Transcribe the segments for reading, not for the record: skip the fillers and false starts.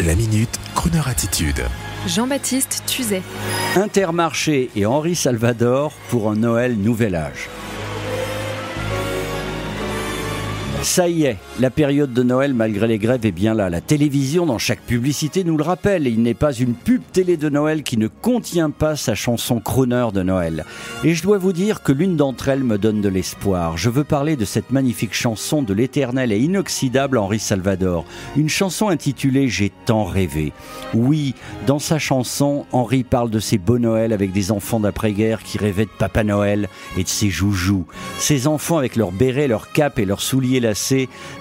La Minute, Kroneur Attitude. Jean-Baptiste Tuzet. Intermarché et Henri Salvador pour un Noël nouvel âge. Ça y est, la période de Noël malgré les grèves est bien là. La télévision dans chaque publicité nous le rappelle. Et il n'est pas une pub télé de Noël qui ne contient pas sa chanson Kroneur de Noël. Et je dois vous dire que l'une d'entre elles me donne de l'espoir. Je veux parler de cette magnifique chanson de l'éternel et inoxydable Henri Salvador. Une chanson intitulée J'ai tant rêvé. Oui, dans sa chanson, Henri parle de ses beaux Noëls avec des enfants d'après-guerre qui rêvaient de Papa Noël et de ses joujoux. Ces enfants avec leurs bérets, leurs capes et leurs souliers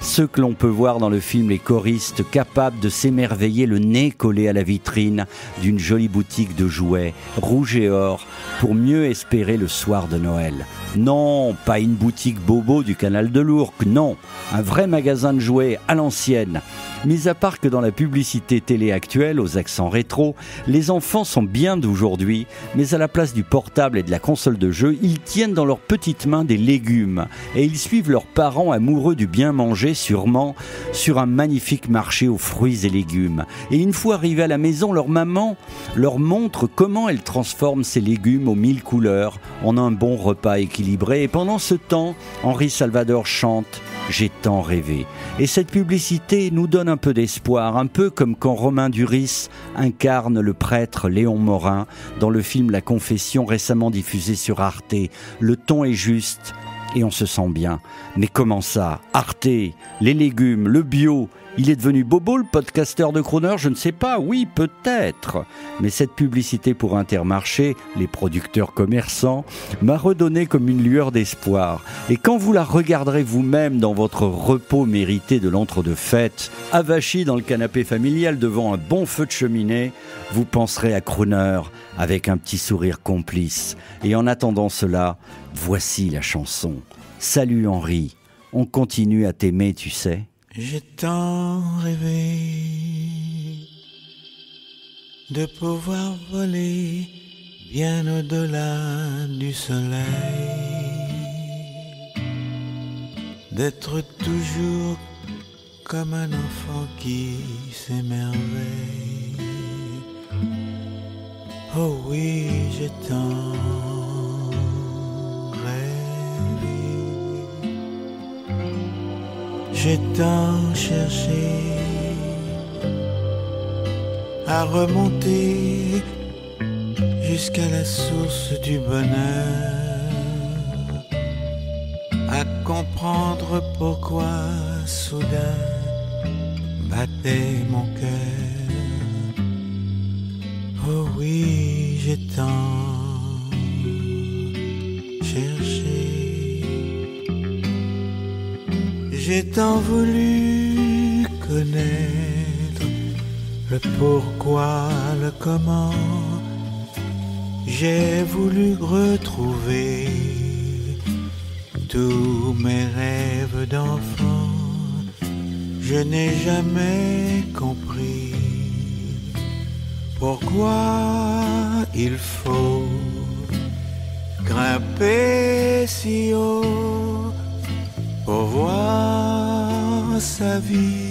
ceux que l'on peut voir dans le film Les Choristes, capables de s'émerveiller le nez collé à la vitrine d'une jolie boutique de jouets, rouge et or, pour mieux espérer le soir de Noël. Non, pas une boutique bobo du canal de l'Ourcq, non, un vrai magasin de jouets à l'ancienne. Mis à part que dans la publicité télé actuelle, aux accents rétro, les enfants sont bien d'aujourd'hui, mais à la place du portable et de la console de jeu, ils tiennent dans leurs petites mains des légumes et ils suivent leurs parents amoureux du bien manger, sûrement sur un magnifique marché aux fruits et légumes. Et une fois arrivés à la maison, leur maman leur montre comment elle transforme ces légumes aux 1000 couleurs en un bon repas équilibré. Et pendant ce temps, Henri Salvador chante « J'ai tant rêvé ». Et cette publicité nous donne un peu d'espoir, un peu comme quand Romain Duris incarne le prêtre Léon Morin dans le film La Confession récemment diffusé sur Arte. Le ton est juste et on se sent bien. Mais comment ça? Arte, les légumes, le bio, il est devenu bobo le podcasteur de Kroneur? Je ne sais pas, oui peut-être. Mais cette publicité pour Intermarché, les producteurs commerçants, m'a redonné comme une lueur d'espoir. Et quand vous la regarderez vous-même dans votre repos mérité de l'entre-deux-fêtes, avachi dans le canapé familial devant un bon feu de cheminée, vous penserez à Kroneur avec un petit sourire complice. Et en attendant cela, voici la chanson. Salut Henri, on continue à t'aimer, tu sais. J'ai tant rêvé de pouvoir voler bien au-delà du soleil, d'être toujours comme un enfant qui s'émerveille. Oh oui, j'ai tant rêvé. J'ai tant cherché à remonter jusqu'à la source du bonheur, à comprendre pourquoi soudain battait mon cœur. Oh oui, j'ai tant cherché. J'ai tant voulu connaître le pourquoi, le comment. J'ai voulu retrouver tous mes rêves d'enfant. Je n'ai jamais compris pourquoi il faut grimper si haut pour voir sa vie.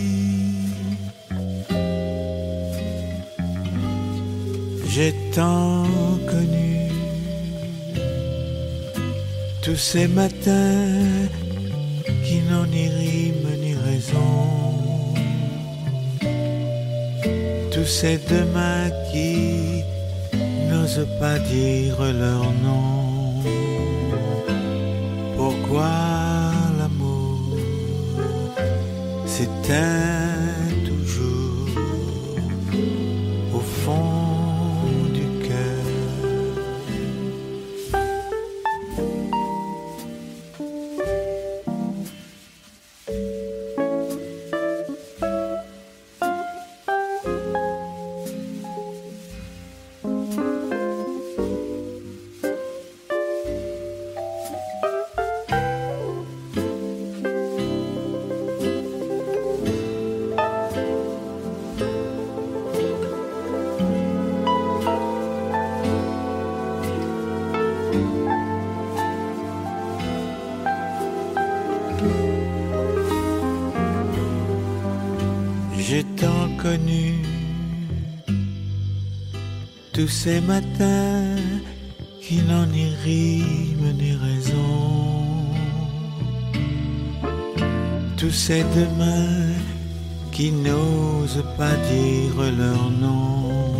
J'ai tant connu tous ces matins qui n'ont ni rime ni raison, tous ces demain qui n'osent pas dire leur nom. Pourquoi l'amour s'éteint toujours au fond du cœur? J'ai tant connu tous ces matins qui n'ont ni rime ni raison, tous ces demain qui n'osent pas dire leur nom.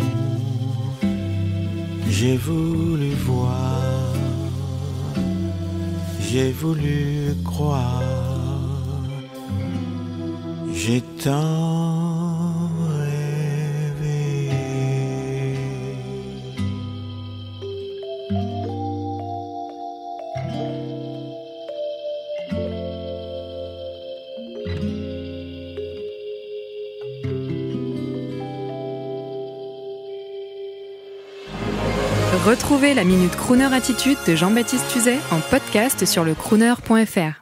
J'ai voulu voir, j'ai voulu croire, j'ai tant rêvé. Retrouvez la Minute Crooner Attitude de Jean-Baptiste Tuzet en podcast sur le crooner.fr.